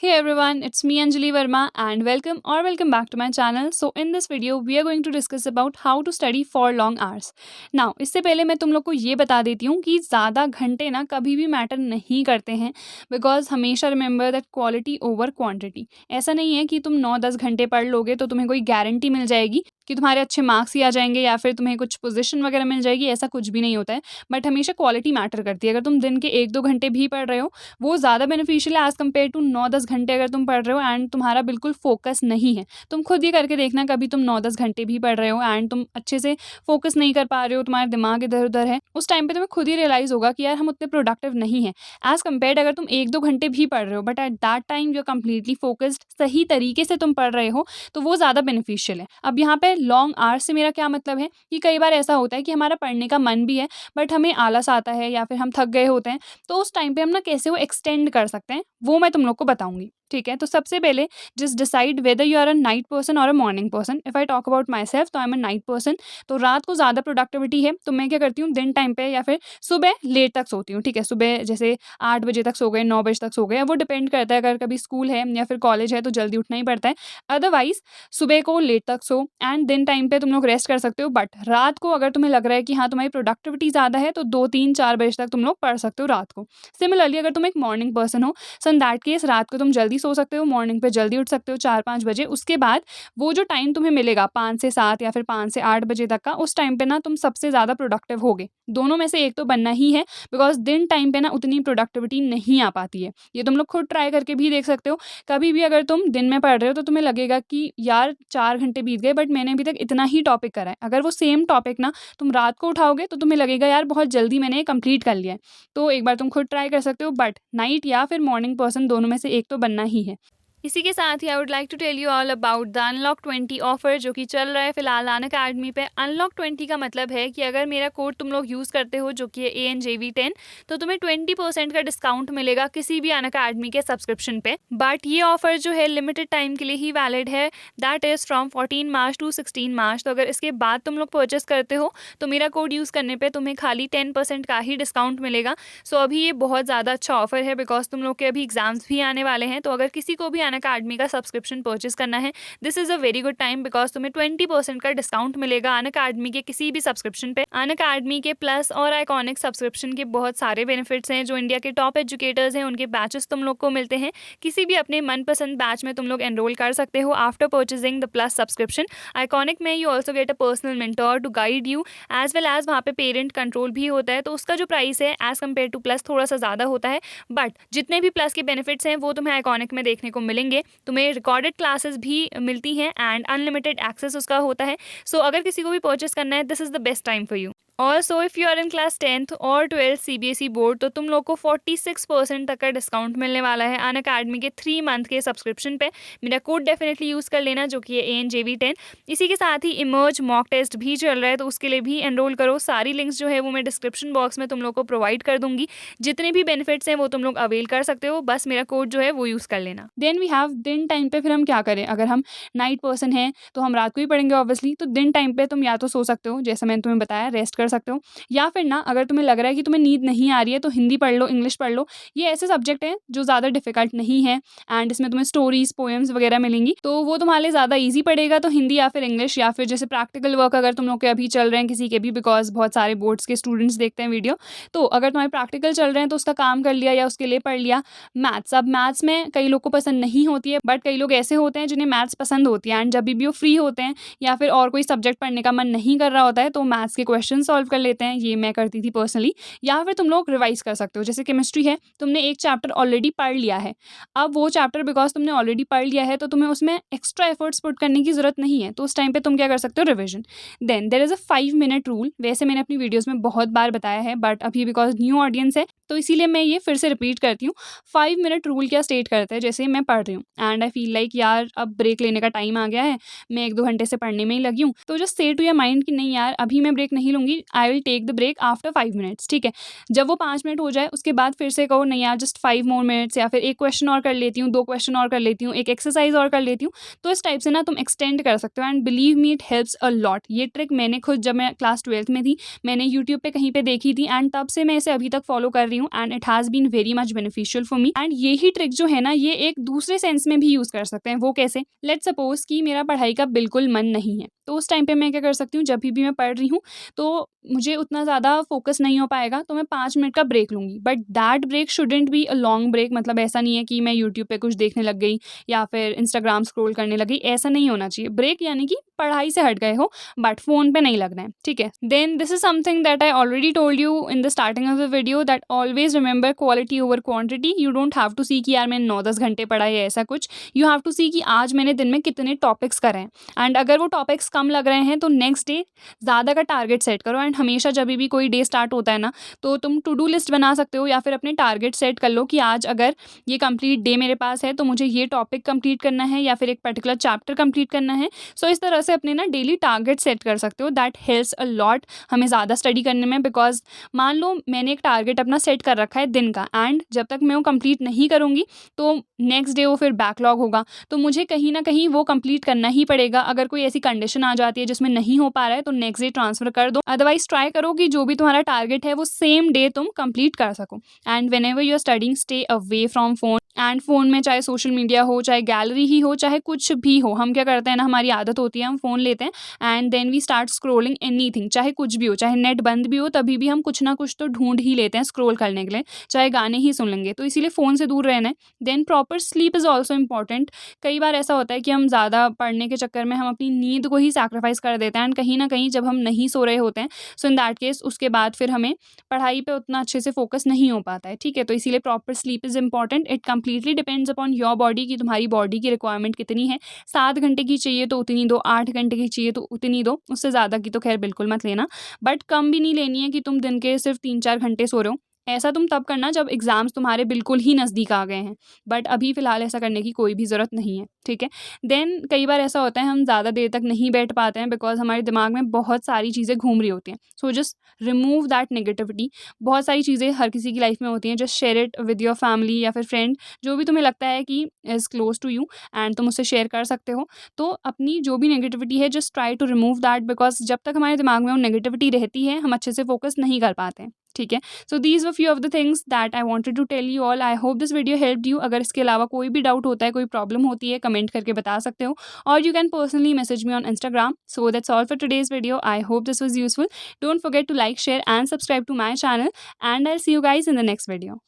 Hey everyone, it's me Anjali Verma and welcome back to my channel. So in this video we are going to discuss about how to study for long hours. Now इससे पहले मैं तुम लोग को ये बता देती हूँ कि ज़्यादा घंटे ना कभी भी मैटर नहीं करते हैं बिकॉज हमेशा remember that quality over quantity. ऐसा नहीं है कि तुम 9-10 घंटे पढ़ लोगे तो तुम्हें कोई गारंटी मिल जाएगी कि तुम्हारे अच्छे मार्क्स ही आ जाएंगे या फिर तुम्हें कुछ पोजीशन वगैरह मिल जाएगी, ऐसा कुछ भी नहीं होता है। बट हमेशा क्वालिटी मैटर करती है। अगर तुम दिन के 1-2 घंटे भी पढ़ रहे हो वो ज़्यादा बेनिफिशियल है एज़ कम्पेयर टू 9-10 घंटे अगर तुम पढ़ रहे हो एंड तुम्हारा बिल्कुल फोकस नहीं है। तुम खुद ये करके देखना, कभी तुम 9-10 घंटे भी पढ़ रहे हो एंड तुम अच्छे से फोकस नहीं कर पा रहे हो, तुम्हारा दिमाग इधर-उधर है, उस टाइम पे तुम्हें खुद ही रियलाइज़ होगा कि यार हम उतने प्रोडक्टिव नहीं हैं एज़ कम्पेयर्ड अगर तुम 1-2 घंटे भी पढ़ रहे हो but at that time you are completely focused, सही तरीके से तुम पढ़ रहे हो तो वो ज़्यादा बेनिफिशियल है। अब यहाँ पे लॉन्ग आवर्स से मेरा क्या मतलब है कि कई बार ऐसा होता है कि हमारा पढ़ने का मन भी है बट हमें आलस आता है या फिर हम थक गए होते हैं, तो उस टाइम पे हम ना कैसे वो एक्सटेंड कर सकते हैं वो मैं तुम लोग को बताऊंगी। ठीक है, तो सबसे पहले just decide whether you are a night person और a morning person. If I talk about myself तो I am a night person. तो रात को ज़्यादा प्रोडक्टिविटी है तो मैं क्या करती हूँ, दिन टाइम पे या फिर सुबह लेट तक सोती हूँ। ठीक है, सुबह जैसे 8 बजे तक सो गए, 9 बजे तक सो गए, वो डिपेंड करता है, अगर कभी स्कूल है या फिर कॉलेज है तो जल्दी उठना ही पड़ता है। अदरवाइज सुबह को लेट तक सो एंड दिन टाइम पे तुम लोग रेस्ट कर सकते हो। बट रात को अगर तुम्हें लग रहा है कि हाँ तुम्हारी प्रोडक्टिविटी ज़्यादा है तो 2-3-4 बजे तक तुम लोग पढ़ सकते हो रात को। सिमिलरली अगर तुम एक मॉर्निंग पर्सन हो सो इन दैट केस रात को तुम जल्दी सो सकते हो, मॉर्निंग पे जल्दी उठ सकते हो 4-5 बजे। उसके बाद वो जो टाइम तुम्हें मिलेगा 5 से 7 या फिर 5 से 8 बजे तक का, उस टाइम पे ना तुम सबसे ज़्यादा प्रोडक्टिव होगे। दोनों में से एक तो बनना ही है बिकॉज दिन टाइम पे ना उतनी प्रोडक्टिविटी नहीं आ पाती है। ये तुम लोग खुद ट्राई करके भी देख सकते हो। कभी भी अगर तुम दिन में पढ़ रहे हो तो तुम्हें लगेगा कि यार 4 घंटे बीत गए बट मैंने अभी तक इतना ही टॉपिक करा है। अगर वो सेम टॉपिक ना तुम रात को उठाओगे तो तुम्हें लगेगा यार बहुत जल्दी मैंने ये कंप्लीट कर लिया है। तो एक बार तुम खुद ट्राई कर सकते हो, बट नाइट या फिर मॉर्निंग पर्सन दोनों में से एक तो बनना ही है। इसी के साथ ही I would like to tell you all about the unlock 20 offer जो कि चल रहा है फिलहाल अनअकैडमी पे। अनलॉक 20 का मतलब है कि अगर मेरा कोड तुम लोग यूज़ करते हो जो कि है ANJV10 तो तुम्हें 20% का डिस्काउंट मिलेगा किसी भी अनअकैडमी के सब्सक्रिप्शन पे। बट ये ऑफर जो है लिमिटेड टाइम के लिए ही वैलिड है, that is from 14 March two 16 मार्च। तो अगर इसके बाद तुम लोग परचेस करते हो तो मेरा कोड यूज़ करने पर तुम्हें खाली 10% का ही डिस्काउंट मिलेगा। सो अभी ये बहुत ज़्यादा अच्छा ऑफर है बिकॉज तुम लोग के अभी एग्जाम्स भी आने वाले हैं। तो अगर किसी को भी अनअकैडमी का सब्सक्रिप्शन परचेस करना है, this is a very good time because तुम्हें 20% का डिस्काउंट मिलेगा अनअकैडमी के किसी भी सब्सक्रिप्शन पे। अनअकैडमी के प्लस और आइकॉनिक सब्सक्रिप्शन के बहुत सारे बेनिफिट्स हैं। जो इंडिया के टॉप एजुकेटर्स हैं उनके बैचेस तुम लोग को मिलते हैं। किसी भी अपने मनपसंद बैच में तुम लोग एनरोल कर सकते हो after purchasing the plus subscription. Iconic में you also get a personal mentor to guide you as well as वहाँ पे पेरेंट कंट्रोल भी होता है। तो उसका जो प्राइस है एज कम्पेयर टू प्लस थोड़ा सा ज़्यादा होता है, बट जितने भी प्लस के बेनिफिट्स हैं वो तुम्हें आइकॉनिक में देखने को मिलेंगे। तुम्हें रिकॉर्डेड क्लासेस भी मिलती हैं एंड अनलिमिटेड एक्सेस उसका होता है। सो अगर किसी को भी परचेस करना है, this is the best time for you. Also if you are in class 10th और 12th CBSE बोर्ड तो तुम लोग को 46% तक का डिस्काउंट मिलने वाला है अनअकैडमी के 3 मंथ के सब्सक्रिप्शन पे। मेरा कोड डेफिनेटली यूज़ कर लेना जो कि है ANJV10। इसी के साथ ही इमर्ज मॉक टेस्ट भी चल रहा है तो उसके लिए भी एनरोल करो। सारी लिंक्स जो है वो मैं डिस्क्रिप्शन बॉक्स में तुम लोग को प्रोवाइड कर दूंगी। जितने भी बेनिफिट्स हैं वो तुम लोग अवेल कर सकते हो, बस मेरा कोड जो है वो यूज़ कर लेना। देन वी हैव दिन टाइम पे फिर हम क्या करें, अगर हम नाइट पर्सन हैं तो हम रात को ही पढ़ेंगे ऑब्वियसली। तो दिन टाइम पे तुम या तो सो सकते हो, जैसा मैंने तुम्हें बताया, रेस्ट कर सकते हो, या फिर ना अगर तुम्हें लग रहा है कि तुम्हें नींद नहीं आ रही है तो हिंदी पढ़ लो, इंग्लिश पढ़ लो। ये ऐसे सब्जेक्ट हैं जो ज़्यादा डिफिकल्ट नहीं है एंड इसमें तुम्हें स्टोरीज पोएम्स वगैरह मिलेंगी तो वो तुम्हारे लिए ज़्यादा ईजी पड़ेगा। तो हिंदी या फिर इंग्लिश या फिर जैसे प्रैक्टिकल वर्क अगर तुम लोग के अभी चल रहे हैं किसी के भी, बिकॉज बहुत सारे बोर्ड्स के स्टूडेंट्स देखते हैं वीडियो, तो अगर तुम्हारे प्रैक्टिकल चल रहे हैं तो उसका काम कर लिया या उसके लिए पढ़ लिया। मैथ्स, अब मैथ्स में कई लोग को पसंद नहीं होती है बट कई लोग ऐसे होते हैं जिन्हें मैथ्स पसंद होती है एंड जब भी वो फ्री होते हैं या फिर और कोई सब्जेक्ट पढ़ने का मन नहीं कर रहा होता है तो मैथ्स के क्वेश्चन सॉल्व कर लेते हैं। ये मैं करती थी पर्सनली। या फिर तुम लोग रिवाइज कर सकते हो, जैसे केमिस्ट्री है, तुमने एक चैप्टर ऑलरेडी पढ़ लिया है, अब वो चैप्टर बिकॉज तुमने ऑलरेडी पढ़ लिया है तो तुम्हें उसमें एक्स्ट्रा एफर्ट्स पुट करने की जरूरत नहीं है। तो उस टाइम पे तुम क्या कर सकते हो, revision. Then there is a 5 minute rule. वैसे मैंने अपनी वीडियोज़ में बहुत बार बताया है बट अभी बिकॉज न्यू ऑडियंस है तो इसीलिए मैं ये फिर से रिपीट करती हूँ। 5 मिनट रूल क्या स्टेट करता है, जैसे मैं पढ़ रही हूँ एंड आई फील लाइक यार अब ब्रेक लेने का टाइम आ गया है, मैं 1-2 घंटे से पढ़ने में ही लगी हूँ, तो just say to your mind कि नहीं यार अभी मैं ब्रेक नहीं लूँगी, I will take the break after 5 minutes. ठीक है, जब वो 5 मिनट हो जाए उसके बाद फिर से कहो नहीं यार जस्ट 5 मोर मिनट्स, या फिर एक क्वेश्चन और कर लेती हूँ, 2 क्वेश्चन और कर लेती हूँ, एक एक्सरसाइज और कर लेती हूँ। तो इस टाइप से ना तुम एक्सटेंड कर सकते हो and believe me it helps a lot. ये ट्रिक मैंने खुद जब मैं क्लास 12th में थी मैंने यूट्यूब पे कहीं पे देखी थी एंड तब से मैं इसे अभी तक फॉलो कर रही हूँ हूँ and it has been very much beneficial for me. And यही ट्रिक जो है ना, ये एक दूसरे सेंस में भी यूज़ कर सकते हैं। वो कैसे? लेट्स सपोज़ कि मेरा पढ़ाई का बिल्कुल मन नहीं है, तो उस टाइम पे मैं क्या कर सकती हूँ, जब भी मैं पढ़ रही हूँ तो मुझे उतना ज़्यादा फ़ोकस नहीं हो पाएगा, तो मैं 5 मिनट का ब्रेक लूँगी। But that break shouldn't be a long break, मतलब ऐसा नहीं है कि मैं यूट्यूब पे कुछ देखने लग गई या फिर इंस्टाग्राम स्क्रॉल करने लगी, ऐसा नहीं होना चाहिए। ब्रेक यानी कि पढ़ाई से हट गए हो बट फ़ोन पे नहीं लगना है, ठीक है? Then this is something that I already told you in the starting of the video, that always remember quality over quantity. You don't have to see कि यार मैंने 9-10 घंटे पढ़ा है या ऐसा कुछ। यू हैव टू सी कि आज मैंने दिन में कितने टॉपिक्स करे हैं, एंड अगर वो टॉपिक्स कम लग रहे हैं तो नेक्स्ट डे ज़्यादा का टारगेट सेट करो। एंड हमेशा जब भी कोई डे स्टार्ट होता है ना, तो तुम टू डू लिस्ट बना सकते हो या फिर अपने टारगेट सेट कर लो कि आज अगर ये कंप्लीट डे मेरे पास है तो मुझे ये टॉपिक कंप्लीट करना है या फिर एक पर्टिकुलर चैप्टर कंप्लीट करना है। सो इस तरह से अपने ना डेली टारगेट सेट कर सकते हो। दैट हेल्प्स अ लॉट हमें ज़्यादा स्टडी करने में, बिकॉज मान लो मैंने एक टारगेट अपना सेट कर रखा है दिन का, एंड जब तक मैं वो कंप्लीट नहीं करूँगी तो नेक्स्ट डे वो फिर बैकलॉग होगा, तो मुझे कहीं ना कहीं वो कंप्लीट करना ही पड़ेगा। अगर कोई ऐसी कंडीशन आ जाती है जिसमें नहीं हो पा रहा है तो नेक्स्ट डे ट्रांसफर कर दो। अदरवाइज ट्राई करो कि जो भी तुम्हारा टारगेट है वो सेम डे तुम कंप्लीट कर सको। And whenever you are studying, stay away from phone. And phone में चाहे सोशल मीडिया हो, चाहे गैलरी ही हो, चाहे कुछ भी हो, हम क्या करते हैं ना, हमारी आदत होती है हम फ़ोन लेते हैं and then we start scrolling anything, चाहे कुछ भी हो, चाहे नेट बंद भी हो तभी भी हम कुछ ना कुछ तो ढूंढ ही लेते हैं स्क्रॉल करने के लिए, चाहे गाने ही सुन लेंगे। तो इसीलिए फ़ोन से दूर रहना है। Then proper sleep is also important. कई बार ऐसा होता है कि हम ज़्यादा पढ़ने के चक्कर में हम अपनी नींद को ही सैक्रिफाइस कर देते हैं, एंड कहीं ना कहीं जब हम नहीं सो रहे होते हैं, सो इन दैट केस उसके बाद फिर हमें पढ़ाई पे उतना अच्छे से फोकस नहीं हो पाता है, ठीक है? तो इसीलिए proper sleep is important. It completely depends upon your body कि तुम्हारी बॉडी की रिक्वायरमेंट कितनी है। 7 घंटे की चाहिए तो उतनी दो, 8 घंटे की चाहिए तो उतनी दो, उससे ज़्यादा की तो खैर बिल्कुल मत लेना। बट कम भी नहीं लेनी है कि तुम दिन के सिर्फ 3-4 घंटे सो रहे हो। ऐसा तुम तब करना जब एग्ज़ाम्स तुम्हारे बिल्कुल ही नज़दीक आ गए हैं, बट अभी फ़िलहाल ऐसा करने की कोई भी ज़रूरत नहीं है, ठीक है? देन कई बार ऐसा होता है हम ज़्यादा देर तक नहीं बैठ पाते हैं बिकॉज़ हमारे दिमाग में बहुत सारी चीज़ें घूम रही होती हैं। So just remove that negativity. बहुत सारी चीज़ें हर किसी की लाइफ में होती हैं, just share it with your family या फिर फ्रेंड, जो भी तुम्हें लगता है कि is close to you and तुम उससे शेयर कर सकते हो। तो अपनी जो भी नेगेटिविटी है just try to remove that, because जब तक हमारे दिमाग में वो नेगेटिविटी रहती है हम अच्छे से फोकस नहीं कर पाते हैं, ठीक है? So these were few of the things that I wanted to tell you all. I hope this video helped you. अगर इसके अलावा कोई भी डाउट होता है, कोई प्रॉब्लम होती है, कमेंट करके बता सकते हो, और you can personally message me on Instagram. So that's all for today's video. I hope this was useful. Don't forget to like, share and subscribe to my channel, and I'll see you guys in the next video.